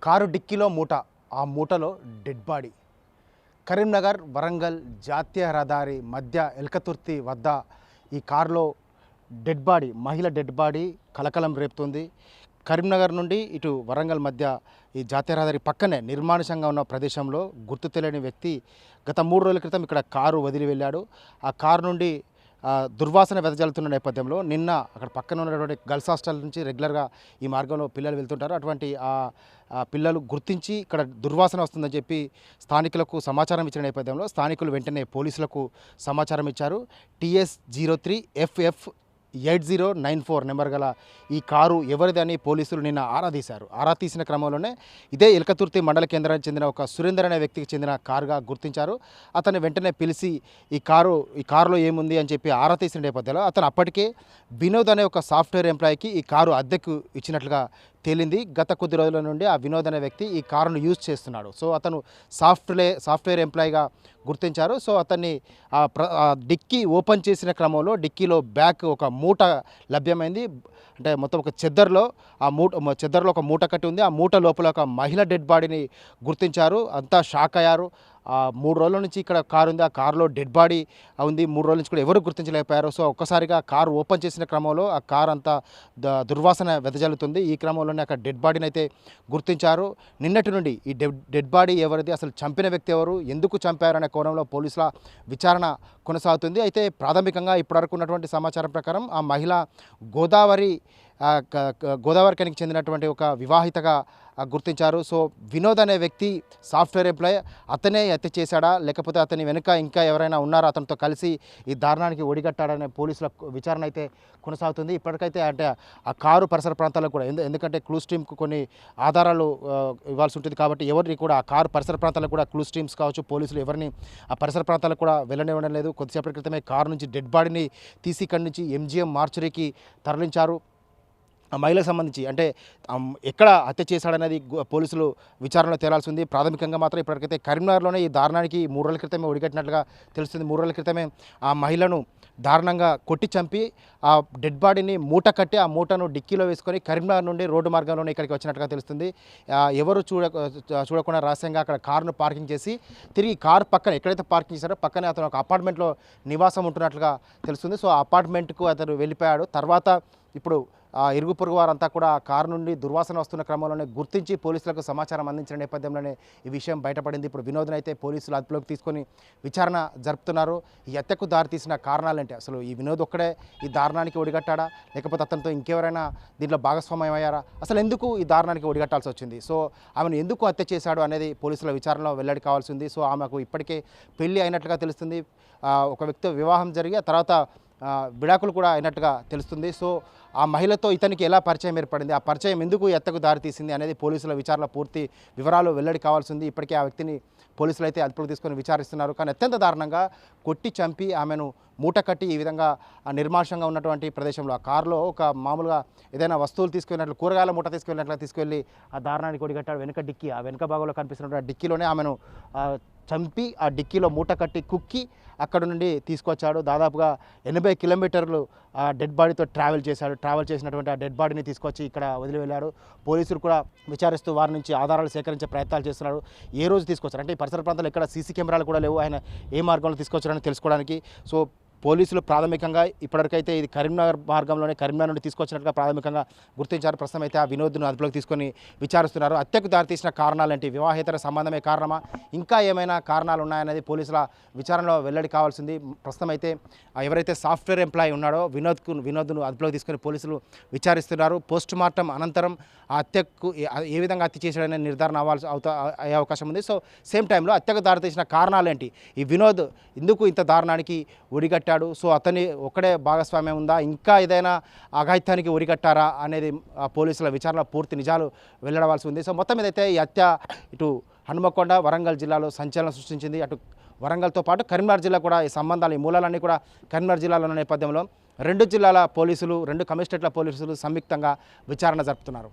Car డిక్కీలో మూట, ఆ మూటలో dead body. Karimnagar Warangal జాతీయ రహదారి మధ్య ఎల్కతుర్తి వద్ద ఈ కారులో డెడ్ బాడీ, మహిళ డెడ్ బాడీ కలకలం రేపుతుంది. కరీంనగర్ నుండి ఇటు వరంగల్ మధ్య ఈ జాతీయ రహదారి పక్కనే నిర్మానుషంగా ఉన్న ప్రదేశంలో గుర్తు తెలియని వ్యక్తి గత 3 రోజుల క్రితం ఇక్కడ కారు వదిలి వెళ్ళాడు. ఆ కారు నుండి దుర్వాసన వెదజల్లుతున్న నేపథ్యంలో నిన్న అక్కడ పక్కన ఉన్నటువంటి గర్ల్స్ హాస్టల్ నుంచి రెగ్యులర్గా ఈ మార్గంలో పిల్లలు వెళ్తుంటారు. అటువంటి పిల్లలు గుర్తించి ఇక్కడ దుర్వాసన వస్తుందని చెప్పి స్థానికులకు సమాచారం ఇచ్చిన నేపథ్యంలో స్థానికులు వెంటనే పోలీసులకు సమాచారం ఇచ్చారు. TS03FF 8094 నెంబర్ గల ఈ కారు ఎవరిదని పోలీసులు నిన్న ఆరా తీసిన క్రమంలోనే ఇదే ఎల్కతుర్తి మండల కేంద్రానికి చెందిన ఒక సురేందర్ అనే వ్యక్తికి చెందిన కారుగా గుర్తించారు. అతన్ని వెంటనే పిలిచి ఈ కారులో ఏముంది అని చెప్పి ఆరా తీసిన నేపథ్యంలో అతను అప్పటికే వినోద్ అనే ఒక సాఫ్ట్వేర్ ఎంప్లాయీకి ఈ కారు అద్దెకు ఇచ్చినట్లుగా తేలింది. గత కొద్ది రోజుల నుండి ఆ వినోద్ అనే వ్యక్తి ఈ కారును యూజ్ చేస్తున్నాడు. సో అతను సాఫ్ట్వేర్ ఎంప్లాయీగా గుర్తించారు. సో అతన్ని డిక్కీ ఓపెన్ చేసిన క్రమంలో డిక్కీలో బ్యాక్ ఒక మూట లభ్యమైంది. అంటే మొత్తం ఒక చెద్దర్లో ఒక మూట కట్టి ఉంది. ఆ మూట లోపల ఒక మహిళ డెడ్ బాడీని గుర్తించారు. అంతా షాక్ అయ్యారు. 3 రోజుల నుంచి ఇక్కడ కారు ఉంది, ఆ కారులో డెడ్ బాడీ ఉంది. 3 రోజుల నుంచి కూడా ఎవరు గుర్తించలేకపోయారు. సో ఒక్కసారిగా కారు ఓపెన్ చేసిన క్రమంలో ఆ కారు అంతా దుర్వాసన వెదజల్లుతుంది. ఈ క్రమంలోనే అక్కడ డెడ్ బాడీని అయితే గుర్తించారు. నిన్నటి నుండి ఈ డెడ్ బాడీ ఎవరిది, అసలు చంపిన వ్యక్తి ఎవరు, ఎందుకు చంపారు అనే కోణంలో పోలీసుల విచారణ కొనసాగుతుంది. అయితే ప్రాథమికంగా ఇప్పటివరకు ఉన్నటువంటి సమాచారం ప్రకారం ఆ మహిళ గోదావరికి చెందినటువంటి ఒక వివాహితగా గుర్తించారు. సో వినోద్ అనే వ్యక్తి సాఫ్ట్వేర్ ఎంప్లాయ్, అతనే హత్య చేశాడా లేకపోతే అతని వెనుక ఇంకా ఎవరైనా ఉన్నారా, అతనితో కలిసి ఈ దారుణానికి ఒడిగట్టాడనే పోలీసుల విచారణ అయితే కొనసాగుతుంది. ఇప్పటికైతే అంటే ఆ కారు పరిసర ప్రాంతాలకు కూడా ఎందుకంటే క్లూస్ టీమ్కు కొన్ని ఆధారాలు ఇవ్వాల్సి ఉంటుంది కాబట్టి ఎవరిని కూడా ఆ కారు పరిసర ప్రాంతాలకు కూడా క్లూస్ టీమ్స్ కావచ్చు, పోలీసులు ఎవరిని ఆ పరిసర ప్రాంతాలకు కూడా వెళ్ళనివ్వడం లేదు. కొద్దిసేపటి క్రితమే కారు నుంచి డెడ్ బాడీని తీసి ఇక్కడి నుంచి MGM మార్చురీకి తరలించారు. ఆ మహిళకు సంబంధించి అంటే ఎక్కడ హత్య చేశాడనేది పోలీసులు విచారణలో తేలాల్సి ఉంది. ప్రాథమికంగా మాత్రం ఇప్పటికైతే కరీంనగర్లోనే ఈ దారుణానికి 3 రోజుల క్రితమే ఒడిగట్టినట్లుగా తెలుస్తుంది. 3 రోజుల క్రితమే ఆ మహిళను దారుణంగా కొట్టి చంపి ఆ డెడ్ బాడీని మూట కట్టి ఆ మూటను డిక్కీలో వేసుకొని కరీంనగర్ నుండి రోడ్డు మార్గంలోనే ఇక్కడికి వచ్చినట్టుగా తెలుస్తుంది. ఎవరు చూడకుండా రహస్యంగా అక్కడ కారును పార్కింగ్ చేసి తిరిగి కారు పక్కన ఎక్కడైతే పార్కింగ్ చేశారో పక్కనే అతను ఒక అపార్ట్మెంట్లో నివాసం ఉంటున్నట్లుగా తెలుస్తుంది. సో ఆ అపార్ట్మెంట్కు అతను వెళ్ళిపోయాడు. తర్వాత ఇప్పుడు ఇరుగు పొరుగు వారంతా కూడా ఆ కారు నుండి దుర్వాసన వస్తున్న క్రమంలోనే గుర్తించి పోలీసులకు సమాచారం అందించిన నేపథ్యంలోనే ఈ విషయం బయటపడింది. ఇప్పుడు వినోద్ని అయితే పోలీసులు అదుపులోకి తీసుకొని విచారణ జరుపుతున్నారు. ఈ హత్యకు దారితీసిన కారణాలేంటి, అసలు ఈ వినోద్ ఒక్కడే ఈ దారుణానికి ఒడిగట్టాడా లేకపోతే అతనితో ఇంకెవరైనా దీంట్లో భాగస్వామ్యం అయ్యారా, అసలు ఎందుకు ఈ దారుణానికి ఒడిగట్టాల్సి వచ్చింది, సో ఆమెను ఎందుకు హత్య చేశాడు అనేది పోలీసుల విచారణలో వెల్లడి కావాల్సి ఉంది. సో ఆమెకు ఇప్పటికే పెళ్లి అయినట్లుగా తెలుస్తుంది. ఒక వ్యక్తితో వివాహం జరిగి ఆ తర్వాత విడాకులు కూడా అయినట్టుగా తెలుస్తుంది. సో ఆ మహిళతో ఇతనికి ఎలా పరిచయం ఏర్పడింది, ఆ పరిచయం ఎందుకు ఎత్తకు దారితీసింది అనేది పోలీసుల విచారణ పూర్తి వివరాలు వెల్లడి కావాల్సి ఉంది. ఇప్పటికే ఆ వ్యక్తిని పోలీసులు అయితే అదుపులోకి తీసుకొని విచారిస్తున్నారు. కానీ అత్యంత దారుణంగా కొట్టి చంపి ఆమెను మూట కట్టి ఈ విధంగా నిర్మానుషంగా ఉన్నటువంటి ప్రదేశంలో ఆ కారులో ఒక మామూలుగా ఏదైనా వస్తువులు తీసుకెళ్ళినట్లు కూరగాయల మూట తీసుకెళ్ళి ఆ దారుణానికి ఒడిగట్టాడు. ఆ వెనుక భాగంలో కనిపిస్తున్నటువంటి డిక్కీలోనే ఆమెను చంపి ఆ డిక్కీలో మూట కట్టి కుక్కి అక్కడ నుండి తీసుకొచ్చాడు. దాదాపుగా 80 కిలోమీటర్లు ఆ డెడ్ బాడీతో ట్రావెల్ చేసినటువంటి ఆ డెడ్ బాడీని తీసుకొచ్చి ఇక్కడ వదిలి వెళ్ళాడు. పోలీసులు కూడా విచారిస్తూ వారి నుంచి ఆధారాలు సేకరించే ప్రయత్నాలు చేస్తున్నారు. ఏ రోజు తీసుకొచ్చారు అంటే ఈ పరిసర ప్రాంతాల్లో ఎక్కడ సీసీ కెమెరాలు కూడా లేవు, ఆయన ఏ మార్గంలో తీసుకొచ్చారని తెలుసుకోవడానికి. సో పోలీసులు ప్రాథమికంగా ఇప్పటివరకైతే ఇది కరీంనగర్ నుండి తీసుకొచ్చినట్టుగా ప్రాథమికంగా గుర్తించారు. ప్రస్తుతం అయితే ఆ వినోద్ను అదుపులోకి తీసుకొని విచారిస్తున్నారు. హత్యకు దారితీసిన కారణాలేంటి, వివాహేతర సంబంధమే కారణమా, ఇంకా ఏమైనా కారణాలు ఉన్నాయనేది పోలీసుల విచారణలో వెల్లడి కావాల్సింది. ప్రస్తుతం అయితే ఎవరైతే సాఫ్ట్వేర్ ఎంప్లాయీ ఉన్నాడో వినోద్ను అదుపులోకి తీసుకొని పోలీసులు విచారిస్తున్నారు. పోస్ట్ మార్టం అనంతరం ఆ హత్యకు ఏ విధంగా హత్య చేశాడనే నిర్ధారణ అయ్యే అవకాశం ఉంది. సో సేమ్ టైంలో హత్యకు దారితీసిన కారణాలేంటి, ఈ వినోద్ ఎందుకు ఇంత దారుణానికి ఒడిగట్టాడు, సో అతని ఒక్కడే భాగస్వామ్యం ఉందా, ఇంకా ఏదైనా అఘాయిత్యానికి ఒడిగట్టారా అనేది పోలీసుల విచారణ పూర్తి నిజాలు వెల్లడవలసి ఉంది. సో మొత్తం మీదైతే ఈ హత్య ఇటు హనుమకొండ వరంగల్ జిల్లాలో సంచలనం సృష్టించింది. అటు వరంగల్తో పాటు కరీంనగర్ జిల్లా కూడా ఈ సంబంధాలు ఈ మూలాలన్నీ కూడా కరీంనగర్ జిల్లాలో ఉన్న నేపథ్యంలో 2 జిల్లాల పోలీసులు 2 కమిషనరేట్ల పోలీసులు సంయుక్తంగా విచారణ జరుపుతున్నారు.